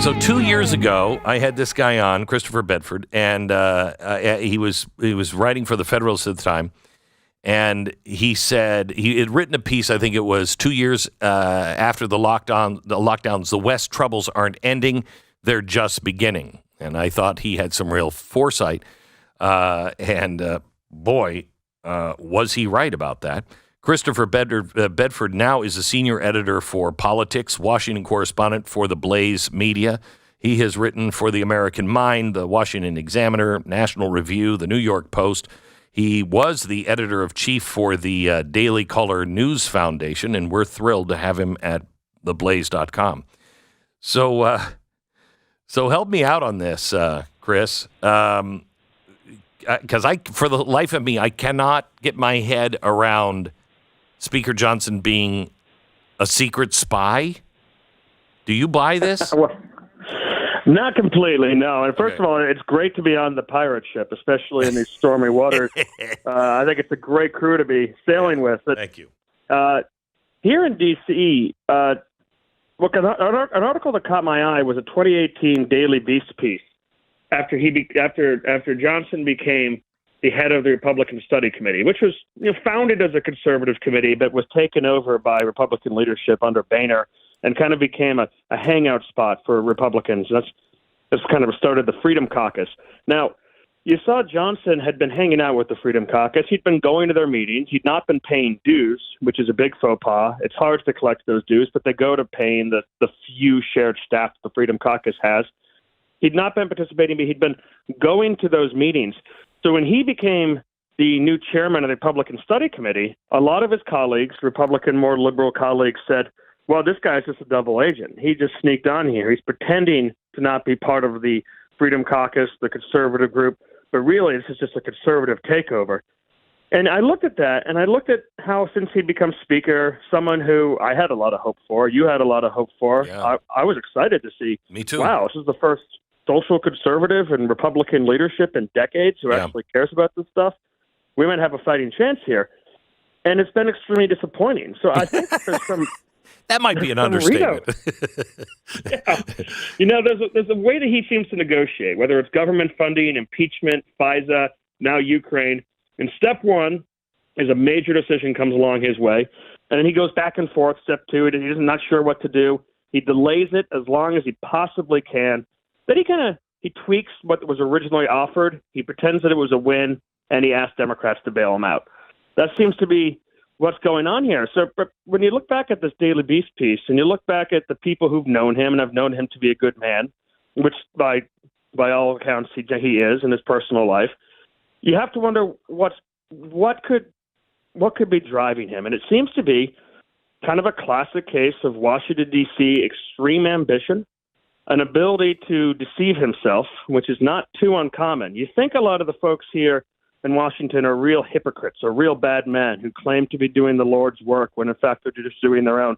So 2 years ago, I had this guy on, Christopher Bedford, and he was writing for the Federalist at the time, and he said he had written a piece. I think it was 2 years after the lockdowns. The West troubles aren't ending; they're just beginning. And I thought he had some real foresight, boy, was he right about that. Christopher Bedford now is a senior editor for politics, Washington correspondent for the Blaze Media. He has written for the American Mind, the Washington Examiner, National Review, the New York Post. He was the editor-in-chief for the Daily Caller News Foundation, and we're thrilled to have him at theblaze.com. So help me out on this, Chris, because for the life of me, I cannot get my head around Speaker Johnson being a secret spy. Do you buy this? Well, not completely, no. And first of all, it's great to be on the pirate ship, especially in these stormy waters. I think it's a great crew to be sailing with. But, thank you. Here in D.C., look, an article that caught my eye was a 2018 Daily Beast piece after Johnson became the head of the Republican Study Committee, which was founded as a conservative committee, but was taken over by Republican leadership under Boehner and kind of became a hangout spot for Republicans. That's kind of started the Freedom Caucus. Now, you saw Johnson had been hanging out with the Freedom Caucus. He'd been going to their meetings. He'd not been paying dues, which is a big faux pas. It's hard to collect those dues, but they go to paying the few shared staff the Freedom Caucus has. He'd not been participating, but he'd been going to those meetings. So when he became the new chairman of the Republican Study Committee, a lot of his colleagues, Republican, more liberal colleagues, said, well, this guy's just a double agent. He just sneaked on here. He's pretending to not be part of the Freedom Caucus, the conservative group, but really this is just a conservative takeover. And I looked at that, and I looked at how since he'd become speaker, someone who I had a lot of hope for, you had a lot of hope for, yeah. I was excited to see, Me too. Wow, this is the first social conservative and Republican leadership in decades who actually cares about this stuff. We might have a fighting chance here. And it's been extremely disappointing. So I think there's some... that might be an understatement. Yeah. There's a way that he seems to negotiate, whether it's government funding, impeachment, FISA, now Ukraine. And step one is a major decision comes along his way. And then he goes back and forth. Step two, he's not sure what to do. He delays it as long as he possibly can. Then he tweaks what was originally offered. He pretends that it was a win, and he asks Democrats to bail him out. That seems to be what's going on here. So but when you look back at this Daily Beast piece, and you look back at the people who've known him and have known him to be a good man, which by all accounts he is in his personal life, you have to wonder what could be driving him. And it seems to be kind of a classic case of Washington, D.C. extreme ambition, an ability to deceive himself, which is not too uncommon. You think a lot of the folks here in Washington are real hypocrites or real bad men who claim to be doing the Lord's work when in fact they're just doing their own.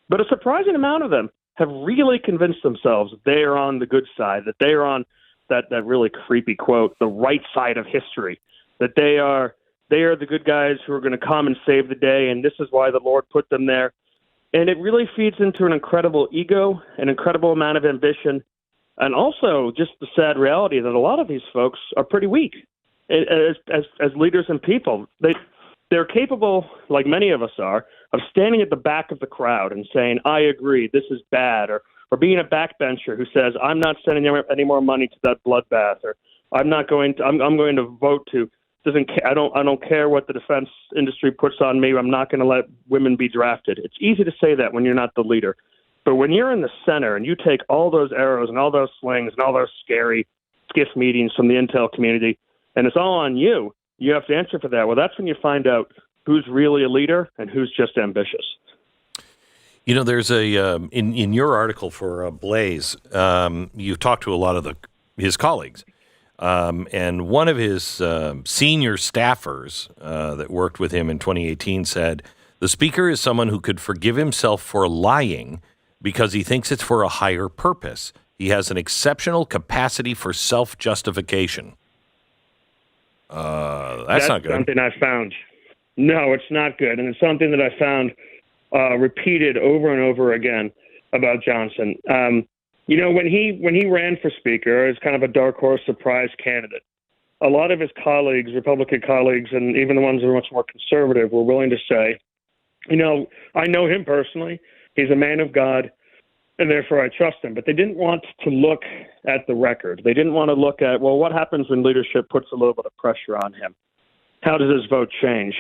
But a surprising amount of them have really convinced themselves that they are on the good side, that they are on that really creepy quote, the right side of history, that they are the good guys who are going to come and save the day, and this is why the Lord put them there. And it really feeds into an incredible ego, an incredible amount of ambition, and also just the sad reality that a lot of these folks are pretty weak as leaders and people. They're capable, like many of us are, of standing at the back of the crowd and saying, I agree, this is bad, or being a backbencher who says, I'm not sending any more money to that bloodbath, or I'm going to vote to. I don't care what the defense industry puts on me. I'm not going to let women be drafted. It's easy to say that when you're not the leader. But when you're in the center and you take all those arrows and all those slings and all those scary skiff meetings from the intel community, and it's all on you, you have to answer for that. Well, that's when you find out who's really a leader and who's just ambitious. There's in your article for Blaze, you talked to a lot of his colleagues. And one of his senior staffers that worked with him in 2018 said, the speaker is someone who could forgive himself for lying because he thinks it's for a higher purpose. He has an exceptional capacity for self-justification. That's not good. That's something I found. No, it's not good. And it's something that I found repeated over and over again about Johnson. You know, when he ran for speaker as kind of a dark horse surprise candidate, a lot of his colleagues, Republican colleagues, and even the ones who are much more conservative, were willing to say, you know, I know him personally. He's a man of God, and therefore I trust him. But they didn't want to look at the record. They didn't want to look at, well, what happens when leadership puts a little bit of pressure on him? How does his vote change?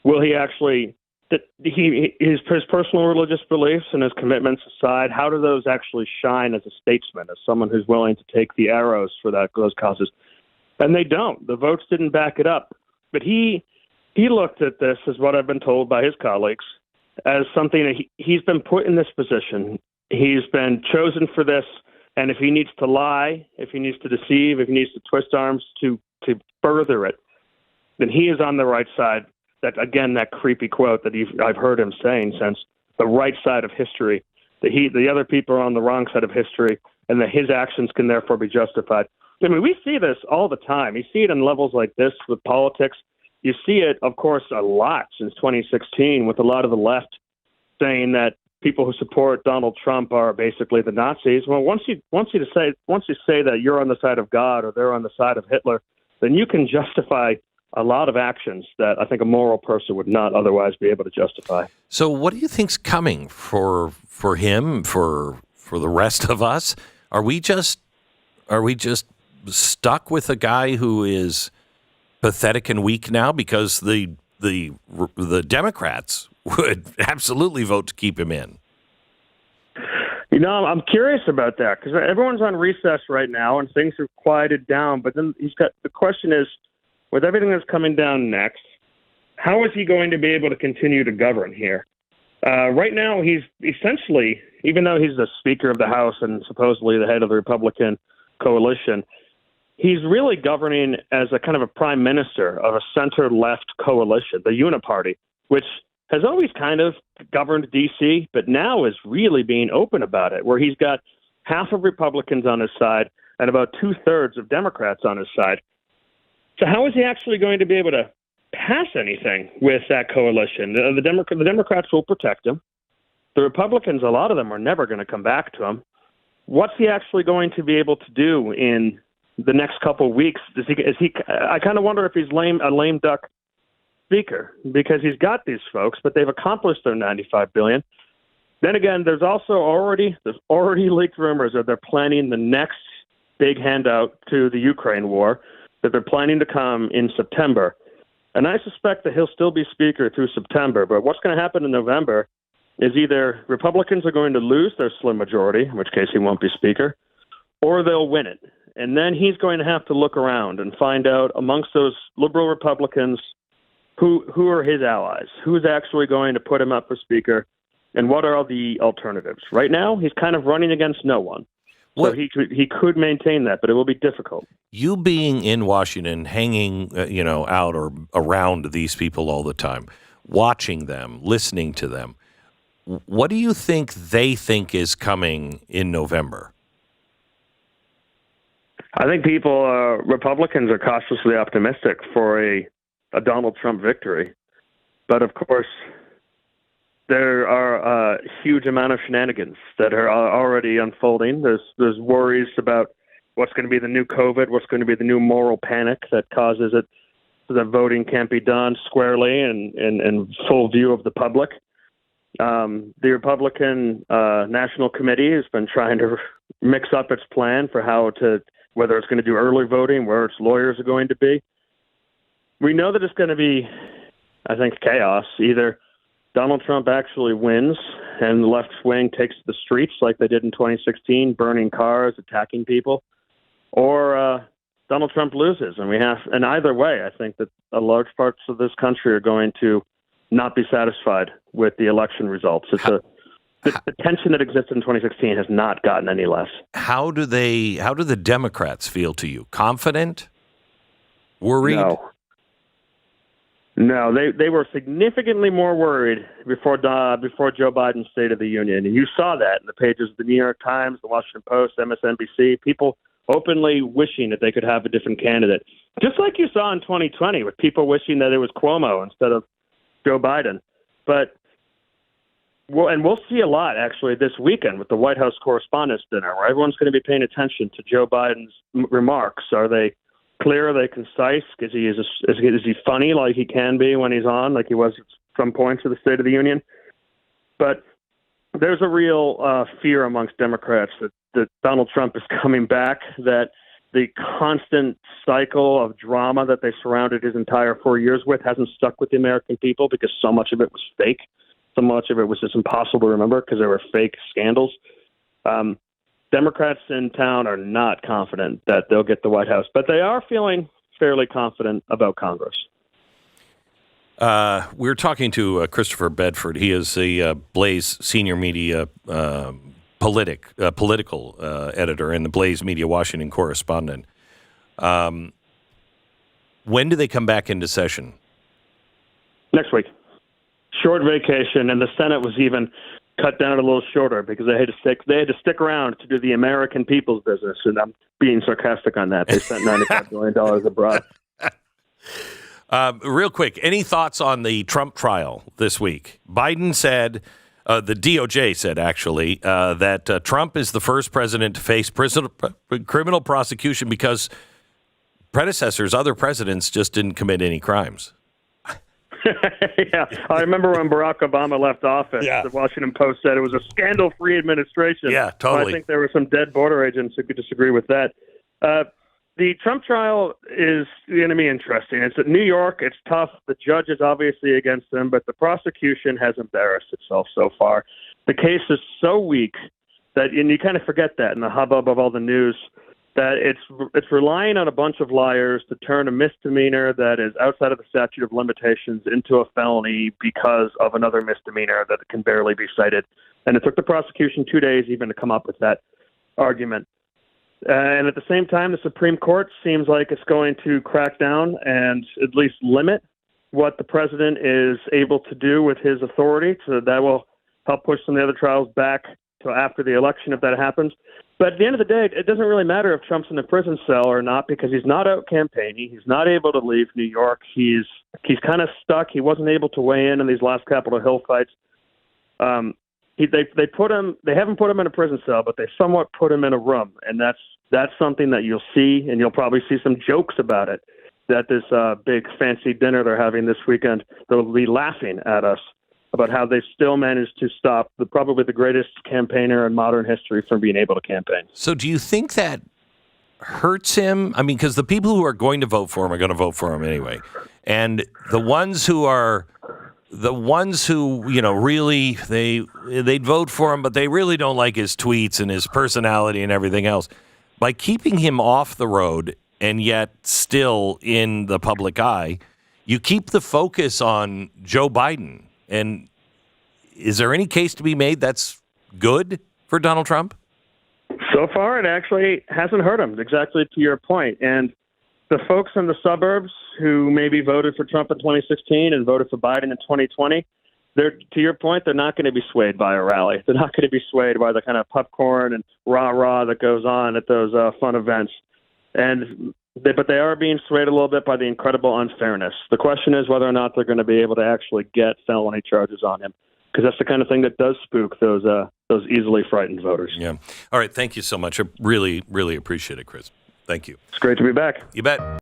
Will he actually, his personal religious beliefs and his commitments aside, how do those actually shine as a statesman, as someone who's willing to take the arrows for those causes? And they don't. The votes didn't back it up. But he looked at this, as what I've been told by his colleagues, as something that he's been put in this position. He's been chosen for this, and if he needs to lie, if he needs to deceive, if he needs to twist arms to further it, then he is on the right side. That, again, that creepy quote that I've heard him saying since, the right side of history, that the other people are on the wrong side of history, and that his actions can therefore be justified. I mean, we see this all the time. You see it in levels like this with politics. You see it, of course, a lot since 2016 with a lot of the left saying that people who support Donald Trump are basically the Nazis. Well, once you say that you're on the side of God or they're on the side of Hitler, then you can justify a lot of actions that I think a moral person would not otherwise be able to justify. So what do you think's coming for him, for the rest of us? Are we just stuck with a guy who is pathetic and weak now because the Democrats would absolutely vote to keep him in? You know, I'm curious about that because everyone's on recess right now and things have quieted down. But then the question is, with everything that's coming down next, how is he going to be able to continue to govern here? Right now, he's essentially, even though he's the Speaker of the House and supposedly the head of the Republican coalition, he's really governing as a kind of a prime minister of a center-left coalition, the Uniparty, which has always kind of governed D.C., but now is really being open about it, where he's got half of Republicans on his side and about two-thirds of Democrats on his side. So how is he actually going to be able to pass anything with that coalition? The Democrats will protect him. The Republicans, a lot of them, are never going to come back to him. What's he actually going to be able to do in the next couple of weeks? I kind of wonder if he's a lame duck speaker, because he's got these folks, but they've accomplished their $95 billion. Then again, there's already leaked rumors that they're planning the next big handout to the Ukraine war, that they're planning to come in September. And I suspect that he'll still be speaker through September. But what's going to happen in November is either Republicans are going to lose their slim majority, in which case he won't be speaker, or they'll win it. And then he's going to have to look around and find out amongst those liberal Republicans who are his allies, who's actually going to put him up for speaker, and what are the alternatives. Right now, he's kind of running against no one. So he could maintain that, but it will be difficult. You being in Washington, hanging out or around these people all the time, watching them, listening to them, what do you think they think is coming in November? I think Republicans are cautiously optimistic for a Donald Trump victory. But of course, there are a huge amount of shenanigans that are already unfolding. There's worries about what's going to be the new COVID, what's going to be the new moral panic that causes it so that voting can't be done squarely and in full view of the public. The Republican National Committee has been trying to mix up its plan for whether it's going to do early voting, where its lawyers are going to be. We know that it's going to be, I think, chaos. Either Donald Trump actually wins and the left wing takes the streets like they did in 2016, burning cars, attacking people, or Donald Trump loses. And either way, I think that large parts of this country are going to not be satisfied with the election results. The tension that existed in 2016 has not gotten any less. How do the Democrats feel to you? Confident? Worried? No, they were significantly more worried before Joe Biden's State of the Union. And you saw that in the pages of the New York Times, the Washington Post, MSNBC, people openly wishing that they could have a different candidate. Just like you saw in 2020 with people wishing that it was Cuomo instead of Joe Biden. But and we'll see a lot, actually, this weekend with the White House Correspondents' Dinner, where everyone's going to be paying attention to Joe Biden's remarks. Are they clear? Are they concise? Is he funny like he can be when he's on, like he was at some points of the State of the Union? But there's a real fear amongst Democrats that Donald Trump is coming back, that the constant cycle of drama that they surrounded his entire 4 years with hasn't stuck with the American people because so much of it was fake. So much of it was just impossible to remember because there were fake scandals. Democrats in town are not confident that they'll get the White House, but they are feeling fairly confident about Congress. We're talking to Christopher Bedford. He is the Blaze senior media political editor and the Blaze Media Washington correspondent. When do they come back into session? Next week. Short vacation, and the Senate was even cut down a little shorter because they had to stick around to do the American people's business. And I'm being sarcastic on that. They spent $95 million abroad. Real quick, any thoughts on the Trump trial this week? Biden said, the DOJ said actually, that Trump is the first president to face criminal prosecution because other presidents just didn't commit any crimes. Yeah, I remember when Barack Obama left office, The Washington Post said it was a scandal-free administration. Yeah, totally. I think there were some dead border agents who could disagree with that. The Trump trial is going to be interesting. It's at New York. It's tough. The judge is obviously against him, but the prosecution has embarrassed itself so far. The case is so weak that, and you kind of forget that in the hubbub of all the news, that it's relying on a bunch of liars to turn a misdemeanor that is outside of the statute of limitations into a felony because of another misdemeanor that can barely be cited. And it took the prosecution 2 days even to come up with that argument. And at the same time, the Supreme Court seems like it's going to crack down and at least limit what the president is able to do with his authority. So that will help push some of the other trials back to after the election if that happens. But at the end of the day, it doesn't really matter if Trump's in a prison cell or not because he's not out campaigning. He's not able to leave New York. He's kind of stuck. He wasn't able to weigh in these last Capitol Hill fights. They haven't put him in a prison cell, but they somewhat put him in a room, and that's something that you'll see, and you'll probably see some jokes about it. That this big fancy dinner they're having this weekend, they'll be laughing at us about how they still managed to stop probably the greatest campaigner in modern history from being able to campaign. So do you think that hurts him? I mean, because the people who are going to vote for him are going to vote for him anyway. And the ones who, really, they'd vote for him, but they really don't like his tweets and his personality and everything else. By keeping him off the road and yet still in the public eye, you keep the focus on Joe Biden. And is there any case to be made that's good for Donald Trump? So far, it actually hasn't hurt him, exactly to your point. And the folks in the suburbs who maybe voted for Trump in 2016 and voted for Biden in 2020, to your point, they're not going to be swayed by a rally. They're not going to be swayed by the kind of popcorn and rah-rah that goes on at those fun events. But they are being swayed a little bit by the incredible unfairness. The question is whether or not they're going to be able to actually get felony charges on him, because that's the kind of thing that does spook those easily frightened voters. Yeah. All right. Thank you so much. I really, really appreciate it, Chris. Thank you. It's great to be back. You bet.